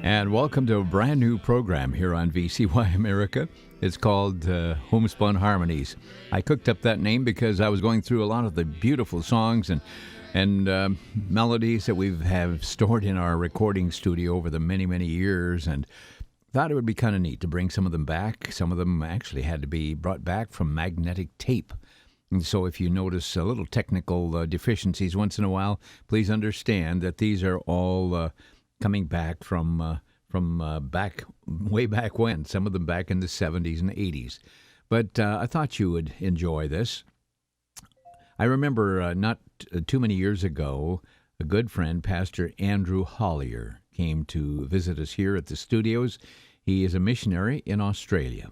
And welcome to a brand new program here on VCY America. It's called Homespun Harmonies. I cooked up that name because I was going through a lot of the beautiful songs and melodies that we have stored in our recording studio over the many, many years, and thought it would be kind of neat to bring some of them back. Some of them actually had to be brought back from magnetic tape. And so if you notice a little technical deficiencies once in a while, please understand that these are all coming back from way back when, some of them back in the 70s and 80s. But I thought you would enjoy this. I remember not too many years ago, a good friend, Pastor Andrew Hollier, came to visit us here at the studios. He is a missionary in Australia.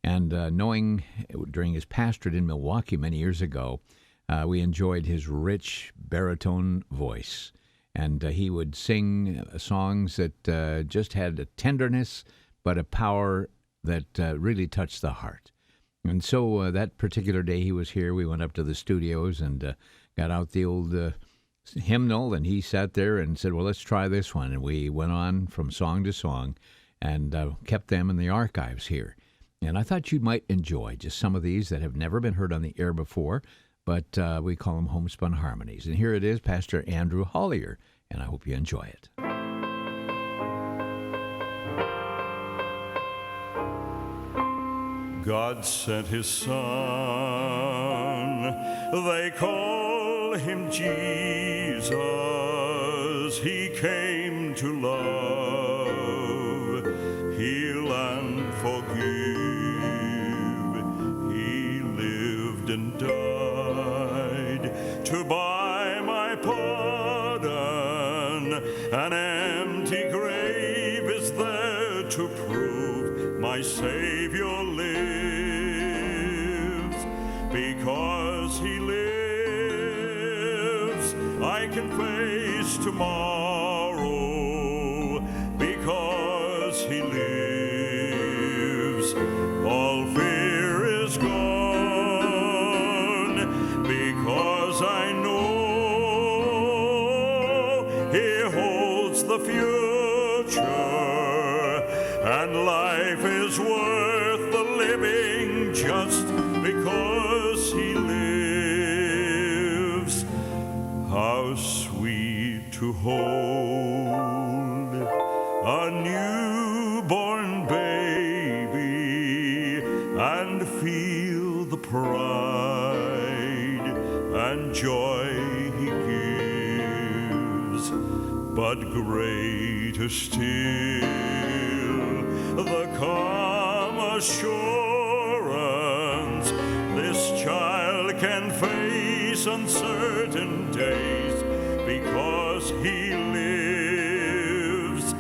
And knowing during his pastorate in Milwaukee many years ago, we enjoyed his rich baritone voice. And he would sing songs that just had a tenderness, but a power that really touched the heart. And so that particular day he was here, we went up to the studios and got out the old hymnal, and he sat there and said, well, let's try this one. And we went on from song to song and kept them in the archives here. And I thought you might enjoy just some of these that have never been heard on the air before, but we call them Homespun Harmonies. And here it is, Pastor Andrew Hollier, and I hope you enjoy it. God sent his Son, they call him Jesus. He came to love, heal, and forgive. He lived and died to buy my pardon. An empty grave is there to prove my Savior lives. Because he lives, I can face tomorrow. Because he lives, all fear is gone. Because I know he holds the future, and life is worth the living just because he lives. How sweet to hold a newborn baby and feel the pride and joy he gives. But greater still, the calm assurance this child can face uncertain days because he lives.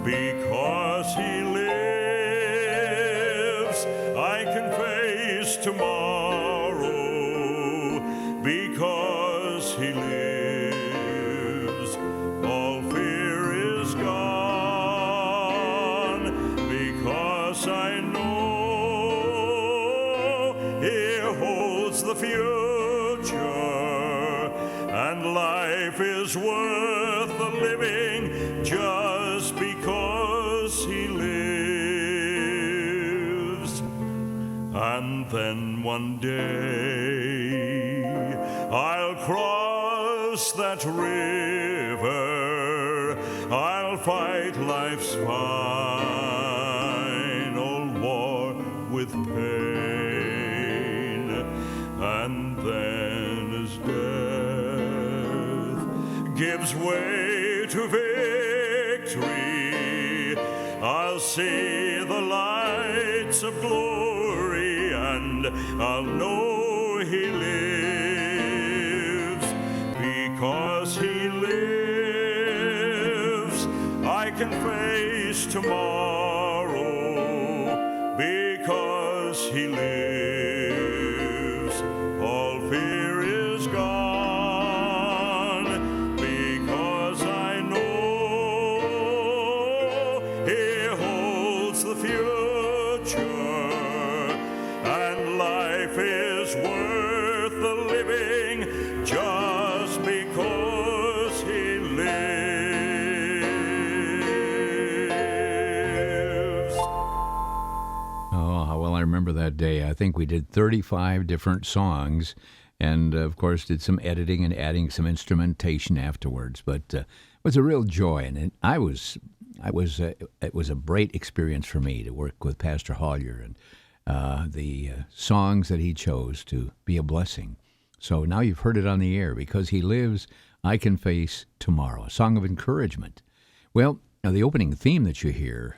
Because he lives, I can face tomorrow. Because he lives, all fear is gone. Because I know he holds the future, and life is worth the living just because he lives. And then one day I'll cross that river, I'll fight life's final war with pain, and then as death gives way to victory, I'll see the lights of glory, and I'll know he lives. Because he lives, I can face tomorrow. Because he lives, all fear is gone. Because I know he holds the future, and life is worth the living just because he lives. remember that day. I think we did 35 different songs, and of course did some editing and adding some instrumentation afterwards. But it was a real joy, and it was a great experience for me to work with Pastor Hollier and the songs that he chose to be a blessing. So now you've heard it on the air. Because he lives, I can face tomorrow. A song of encouragement. Well, now the opening theme that you hear,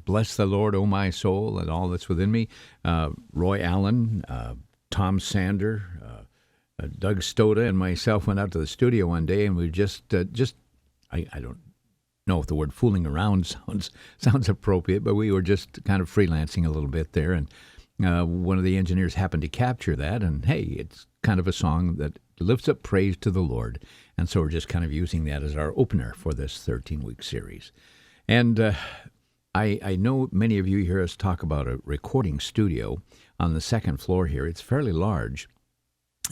Bless the Lord, O my soul, and all that's within me, Roy Allen, Tom Sander, Doug Stoda, and myself went out to the studio one day, and we just I don't know if the word fooling around sounds appropriate, but we were just kind of freelancing a little bit there, and one of the engineers happened to capture that, and hey, it's kind of a song that lifts up praise to the Lord, and so we're just kind of using that as our opener for this 13-week series. And I know many of you hear us talk about a recording studio on the second floor here. It's fairly large,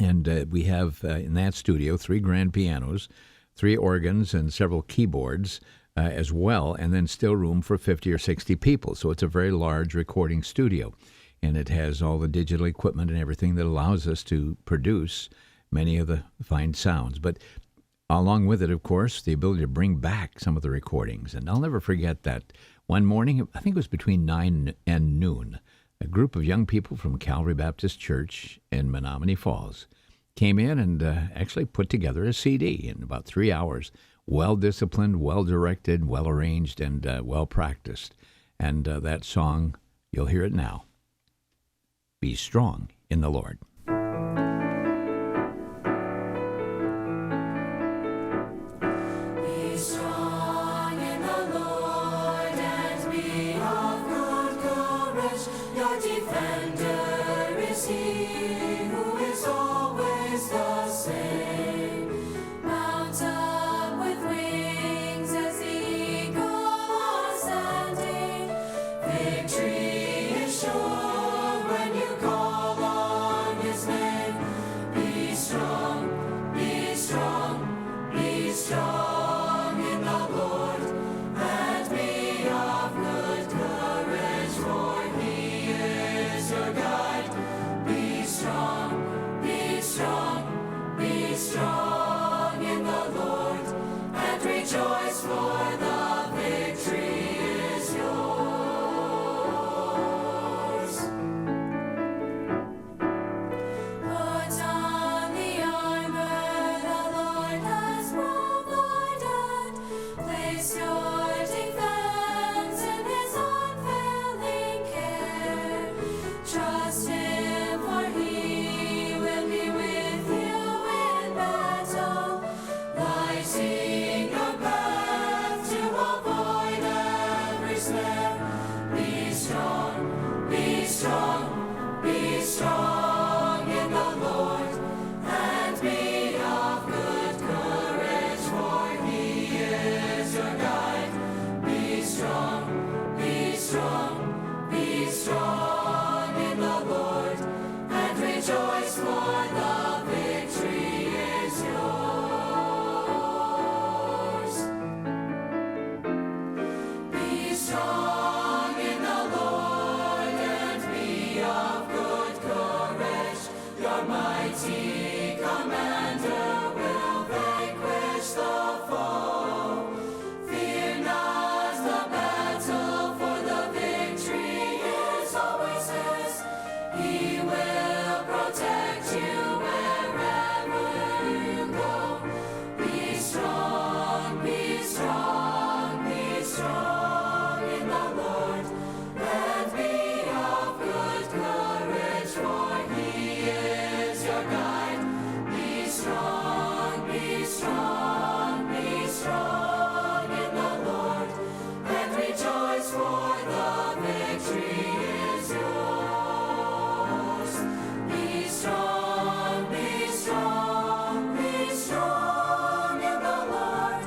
and we have in that studio 3 grand pianos, 3 organs, and several keyboards as well, and then still room for 50 or 60 people. So it's a very large recording studio, and it has all the digital equipment and everything that allows us to produce many of the fine sounds. But along with it, of course, the ability to bring back some of the recordings. And I'll never forget that one morning, I think it was between 9 and noon, a group of young people from Calvary Baptist Church in Menominee Falls came in and actually put together a CD in about 3 hours. Well-disciplined, well-directed, well-arranged, and well-practiced. And that song, you'll hear it now. Be strong in the Lord. Be strong in the Lord and be of good courage. Your defender is He who is always the same. Mount up with wings as the eagle ascending. Victory is sure when you call on His name. Be strong, be strong, be strong in the Lord, and be of good courage, for He is your guide. Be strong, be strong, be strong in the Lord, and rejoice, for the victory is yours. Put on the armor the Lord has provided. Place your defense in His unfailing care. Trust Him, for He will be with you in battle, lighting your path to avoid every snare. Be strong, be strong, be strong in the Lord, and be of good courage, for He is your guide. Be strong, be strong, be strong in the Lord, and rejoice, for the victory is yours. Be strong in the Lord and be of good courage. Your mighty commander will vanquish the foe. Fear not the battle, for the victory is always His. He will protect you wherever you go. Be strong, be strong, be strong in the Lord, and be of good courage, for He is your guide. Be strong, be strong, be strong in the Lord, and rejoice, for the victory is yours. Be strong, be strong, be strong in the Lord,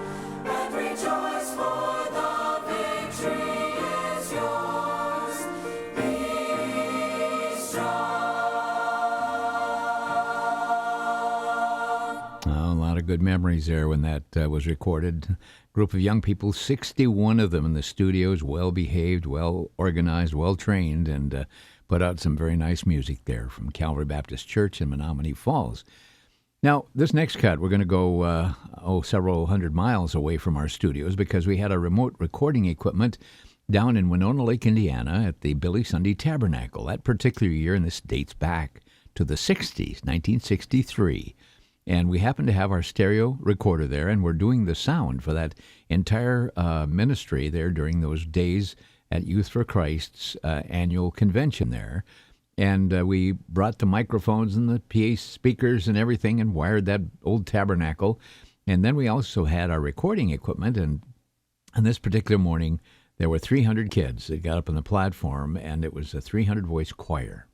and rejoice, for the victory is yours. Be strong. A lot of good memories there when that was recorded. Group of young people, 61 of them in the studios, well behaved, well organized, well trained, and put out some very nice music there from Calvary Baptist Church in Menominee Falls. Now, this next cut, we're going to go several hundred miles away from our studios because we had our remote recording equipment down in Winona Lake, Indiana at the Billy Sunday Tabernacle. That particular year, and this dates back to the 60s, 1963. And we happen to have our stereo recorder there, and we're doing the sound for that entire ministry there during those days at Youth for Christ's annual convention there. And we brought the microphones and the PA speakers and everything and wired that old tabernacle. And then we also had our recording equipment. And on this particular morning, there were 300 kids that got up on the platform, and it was a 300-voice choir.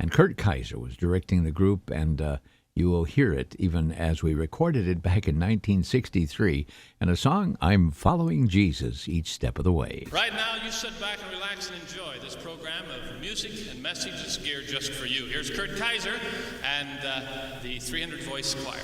And Kurt Kaiser was directing the group, and you will hear it even as we recorded it back in 1963, and a song, I'm Following Jesus Each Step of the Way. Right now, you sit back and relax and enjoy this program of music and messages geared just for you. Here's Kurt Kaiser and the 300-voice choir.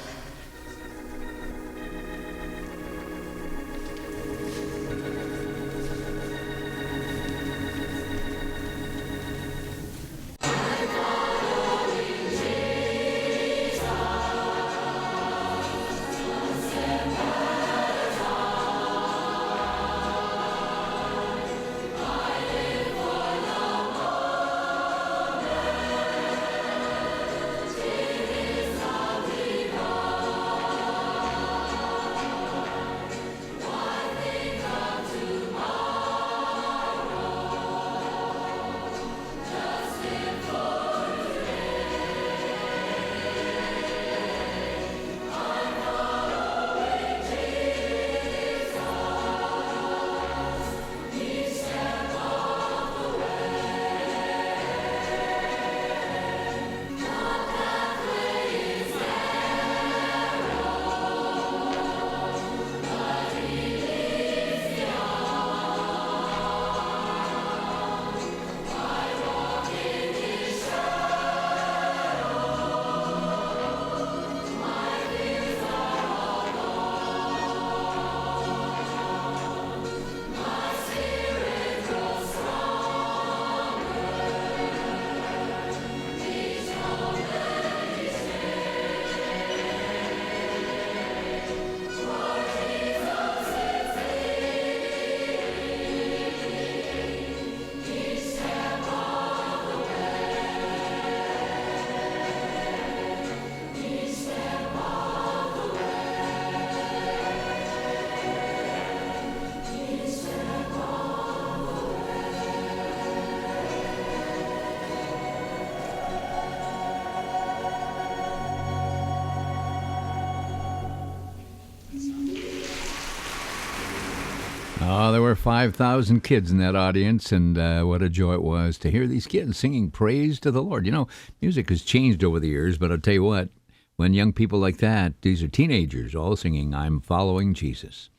Oh, there were 5,000 kids in that audience, and what a joy it was to hear these kids singing praise to the Lord. You know, music has changed over the years, but I'll tell you what, when young people like that, these are teenagers all singing, I'm Following Jesus.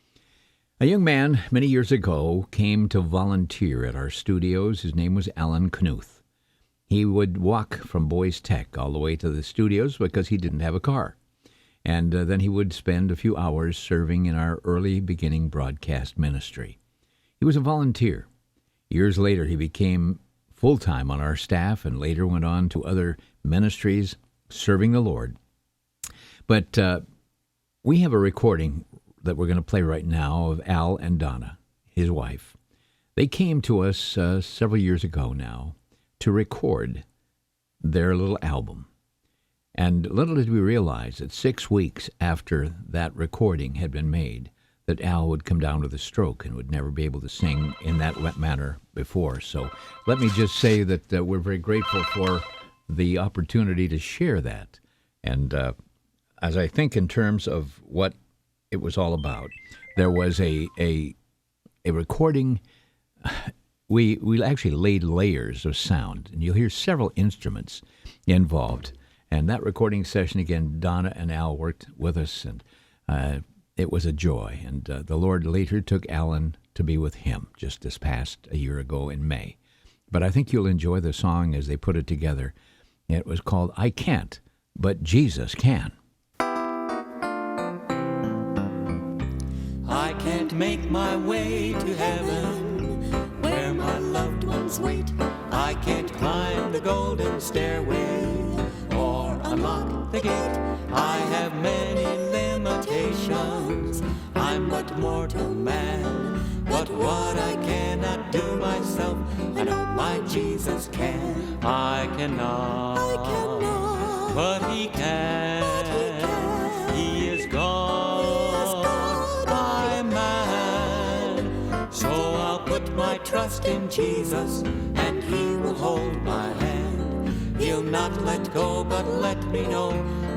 A young man many years ago came to volunteer at our studios. His name was Alan Knuth. He would walk from Boys Tech all the way to the studios because he didn't have a car. And then he would spend a few hours serving in our early beginning broadcast ministry. He was a volunteer. Years later, he became full-time on our staff and later went on to other ministries serving the Lord. But we have a recording that we're going to play right now of Al and Donna, his wife. They came to us several years ago now to record their little album. And little did we realize that 6 weeks after that recording had been made, that Al would come down with a stroke and would never be able to sing in that manner before. So let me just say that we're very grateful for the opportunity to share that. And as I think in terms of what it was all about, there was a recording. We actually laid layers of sound, and you'll hear several instruments involved. And that recording session, again, Donna and Al worked with us, and it was a joy. And the Lord later took Alan to be with him just this past a year ago in May. But I think you'll enjoy the song as they put it together. It was called I Can't, But Jesus Can. I can't make my way to heaven where my loved ones wait. I can't climb the golden stairway or unlock the gate. I have many limitations. I'm but mortal man. But what I cannot do myself, I know my Jesus can. I cannot, but he can. He is God, I'm man. So I'll put my trust in Jesus, and he will hold my hand. He'll not let go, but let me know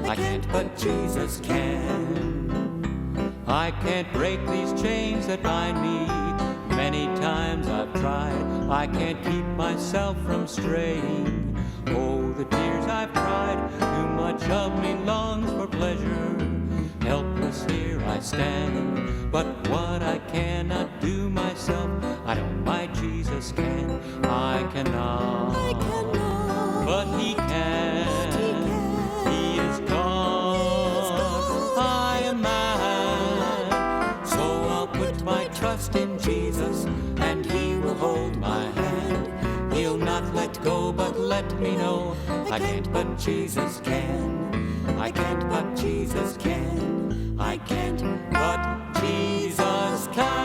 I can't, but Jesus can. I can't break these chains that bind me. Many times I've tried. I can't keep myself from straying. Oh, the tears I've cried. Too much of me longs for pleasure. Helpless here I stand. But what I cannot do myself, I know my Jesus can. I cannot, but he can. He is God, I am man. So I'll put my trust in Jesus, and he will hold my hand. He'll not let go, but let me know I can't, but Jesus can. I can't, but Jesus can. I can't, but Jesus can.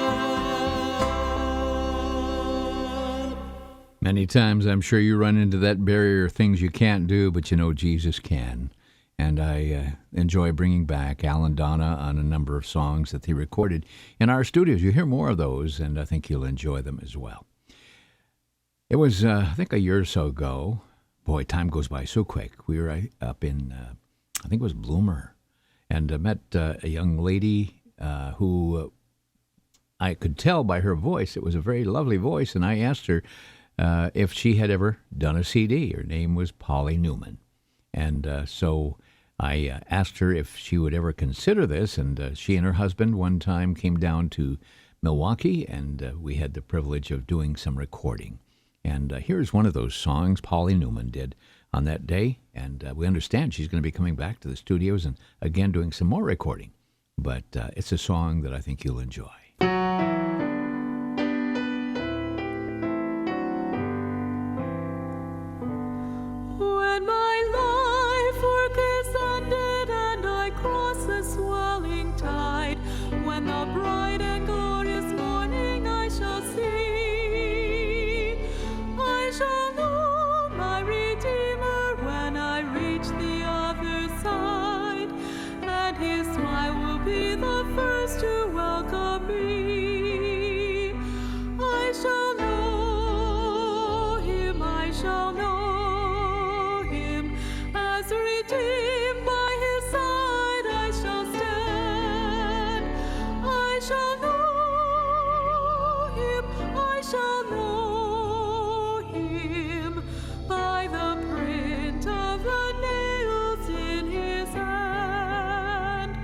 Many times I'm sure you run into that barrier of things you can't do, but you know Jesus can. And I enjoy bringing back Alan Donna on a number of songs that he recorded in our studios. You hear more of those, and I think you'll enjoy them as well. It was, I think, a year or so ago. Boy, time goes by so quick. We were up in, I think it was Bloomer, and met a young lady who I could tell by her voice. It was a very lovely voice, and I asked her if she had ever done a CD. Her name was Polly Newman. And so I asked her if she would ever consider this, and she and her husband one time came down to Milwaukee, and we had the privilege of doing some recording. And here's one of those songs Polly Newman did on that day, and we understand she's going to be coming back to the studios and again doing some more recording. But it's a song that I think you'll enjoy. When my life work is ended and I cross the swelling tide, when the bright and glorious morning I shall see, I shall know my Redeemer when I reach the other side, and his smile will be the first to welcome me. I shall know him, I shall know him, as redeemed by his side I shall stand. I shall know him, I shall know him, by the print of the nails in his hand.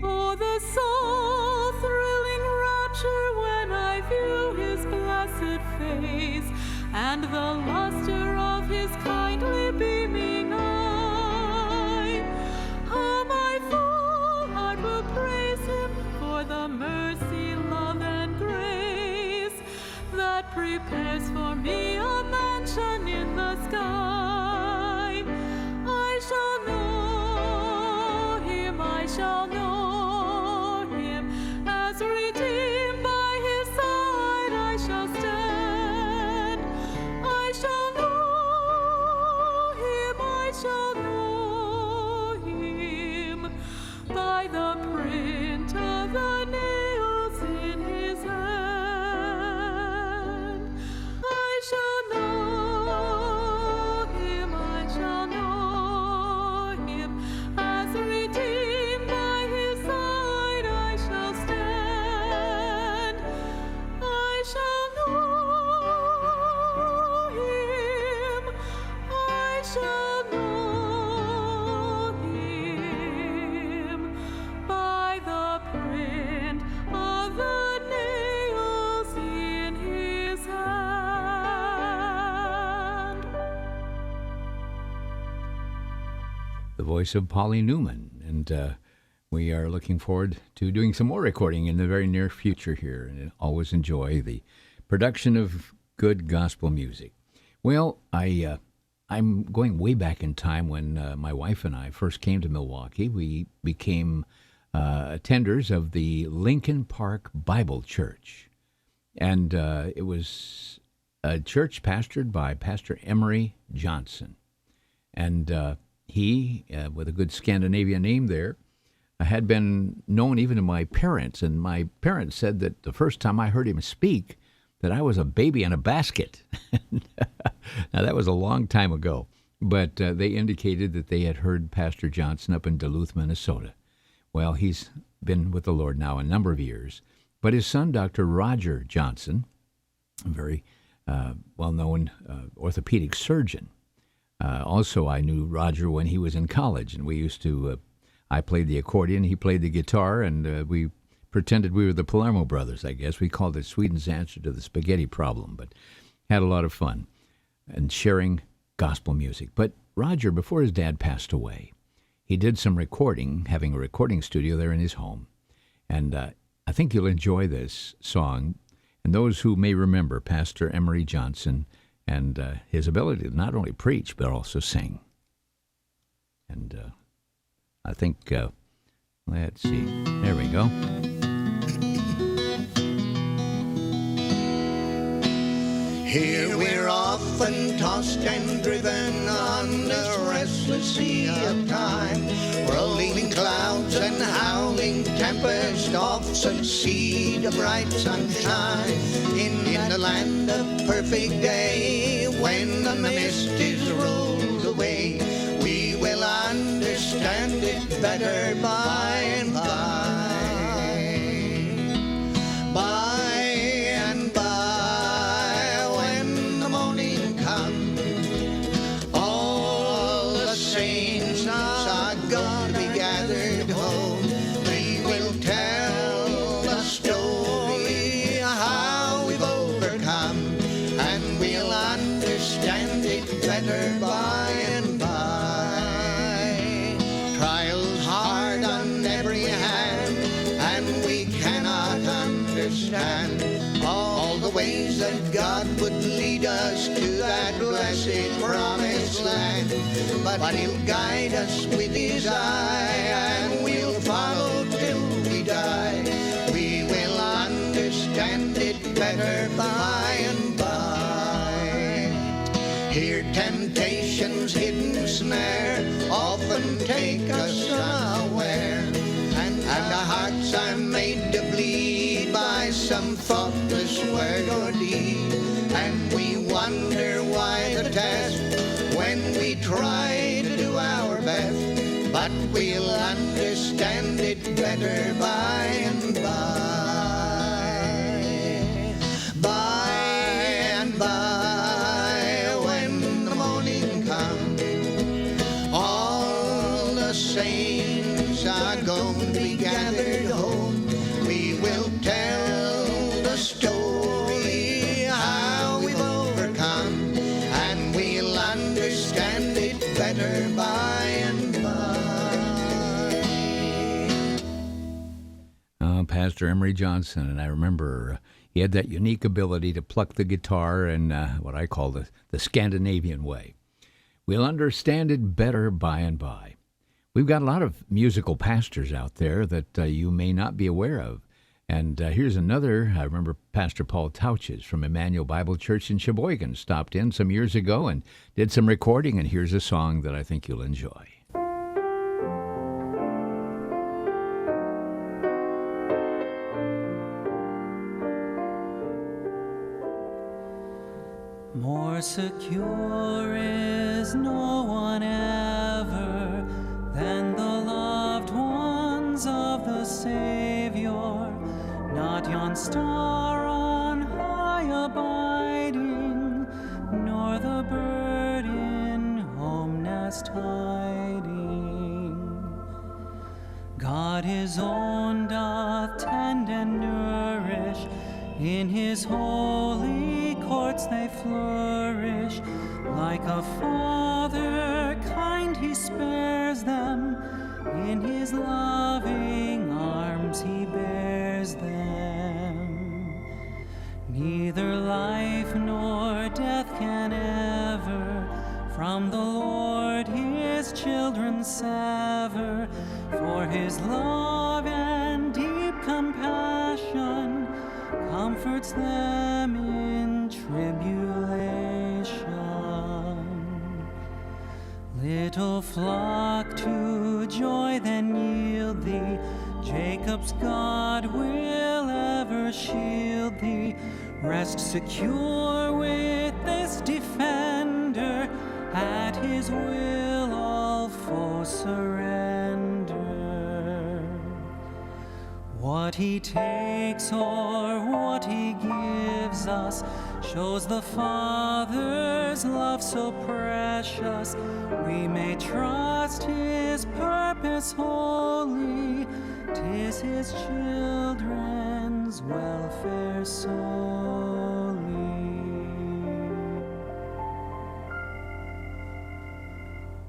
Oh, the soul-thrilling rapture when I view his blessed face, and the luster of his kindly beaming eye. How my full heart will praise him for the mercy, love, and grace that prepares for me a mansion in the sky. I shall know him, I shall know him, as redeemed by his side I shall stand. I shall know him, I shall know him, by the print of the nails in his hand. I shall know him, I shall know him, as redeemed by his side I shall stand. I shall know him, I shall know him, by the print of the nails in his hand. The voice of Polly Newman, and we are looking forward to doing some more recording in the very near future here, and always enjoy the production of good gospel music. Well, I'm going way back in time when my wife and I first came to Milwaukee. We became attenders of the Lincoln Park Bible Church. And it was a church pastored by Pastor Emery Johnson. And he, with a good Scandinavian name there, had been known even to my parents. And my parents said that the first time I heard him speak, that I was a baby in a basket. Now, that was a long time ago. But they indicated that they had heard Pastor Johnson up in Duluth, Minnesota. Well, he's been with the Lord now a number of years. But his son, Dr. Roger Johnson, a very well-known orthopedic surgeon. Also, I knew Roger when he was in college, and we used to, I played the accordion, he played the guitar, and we pretended we were the Palermo brothers, I guess. We called it Sweden's answer to the spaghetti problem, but had a lot of fun and sharing gospel music. But Roger, before his dad passed away, he did some recording, having a recording studio there in his home. And I think you'll enjoy this song. And those who may remember Pastor Emery Johnson and his ability to not only preach, but also sing. And I think, let's see, there we go. Here we're often tossed and driven on the restless sea of time. Rolling clouds and howling tempest oft succeed a bright sunshine. In the land of perfect day, when the mist is rolled away, we will understand it better by and by. By and by, trials hard on every hand, and we cannot understand all the ways that God would lead us to that blessed promised land. But He'll guide us with His eye, and we'll follow till we die. We will understand it better by and by. Here temptation's hidden snare often take us unaware, and our hearts are made to bleed by some thoughtless word or deed. And we wonder why the test when we try to do our best, but we'll understand it better by and by. By and by. Saints are going to be gathered home. We will tell the story how we've overcome, and we'll understand it better by and by. Pastor Emery Johnson, and I remember he had that unique ability to pluck the guitar in what I call the Scandinavian way. We'll understand it better by and by. We've got a lot of musical pastors out there that you may not be aware of. And here's another. I remember Pastor Paul Tauches from Emmanuel Bible Church in Sheboygan stopped in some years ago and did some recording, and here's a song that I think you'll enjoy. More secure is no one ever than the loved ones of the Savior, not yon star on high abiding, nor the bird in home nest hiding. God His own doth tend and nourish, in His holy courts they flourish. Like a father kind He spares them, in His loving arms He bears them. Neither life nor From the Lord his children sever, for his love and deep compassion comforts them in tribulation. Little flock, to joy then yield thee. Jacob's God will ever shield thee. Rest secure with this defender. At his will all foes surrender. What he takes or what he gives us shows the Father's love so precious. We may trust his purpose wholly. 'Tis his children's welfare solely.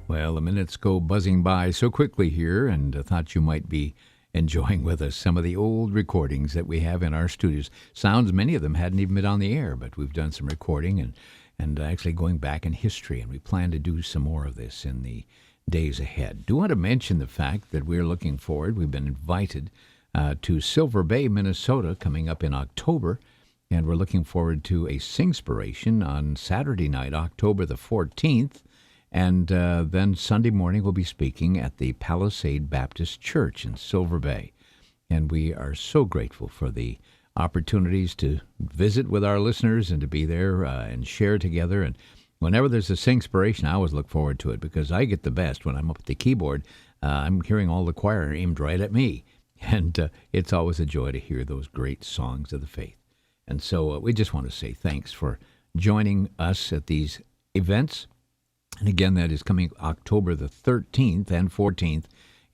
Well, the minutes go buzzing by so quickly here, and I thought you might be enjoying with us some of the old recordings that we have in our studios. Sounds, many of them hadn't even been on the air, but we've done some recording and actually going back in history, and we plan to do some more of this in the days ahead. Do want to mention the fact that we're looking forward. We've been invited to Silver Bay, Minnesota, coming up in October, and we're looking forward to a Singspiration on Saturday night, October the 14th, and then Sunday morning we'll be speaking at the Palisade Baptist Church in Silver Bay, and we are so grateful for the opportunities to visit with our listeners and to be there and share together. And whenever there's a Singspiration, I always look forward to it because I get the best when I'm up at the keyboard. I'm hearing all the choir aimed right at me, and it's always a joy to hear those great songs of the faith. And so we just want to say thanks for joining us at these events. And again, that is coming October the 13th and 14th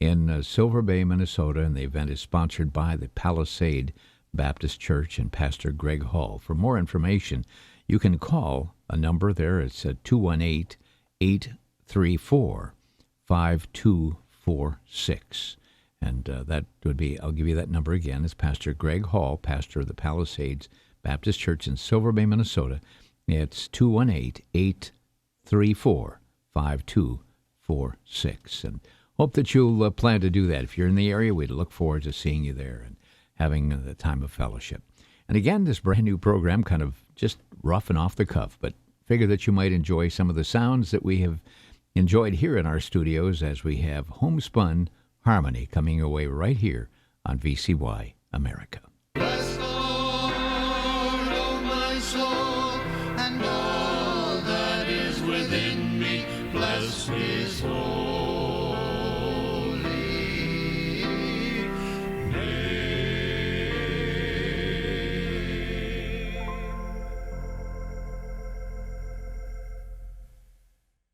in Silver Bay, Minnesota, and the event is sponsored by the Palisade Baptist Church and Pastor Greg Hall. For more information, you can call a number there. It's 218-834-5246. And that would be, I'll give you that number again. It's Pastor Greg Hall, pastor of the Palisades Baptist Church in Silver Bay, Minnesota. It's 218-834-5246. And hope that you'll plan to do that. If you're in the area, we'd look forward to seeing you there and having the time of fellowship. And again, this brand new program, kind of just rough and off the cuff, but figure that you might enjoy some of the sounds that we have enjoyed here in our studios as we have Homespun Harmony coming your way right here on VCY America. Bless the Lord, O my soul, and all that is within me. Bless his holy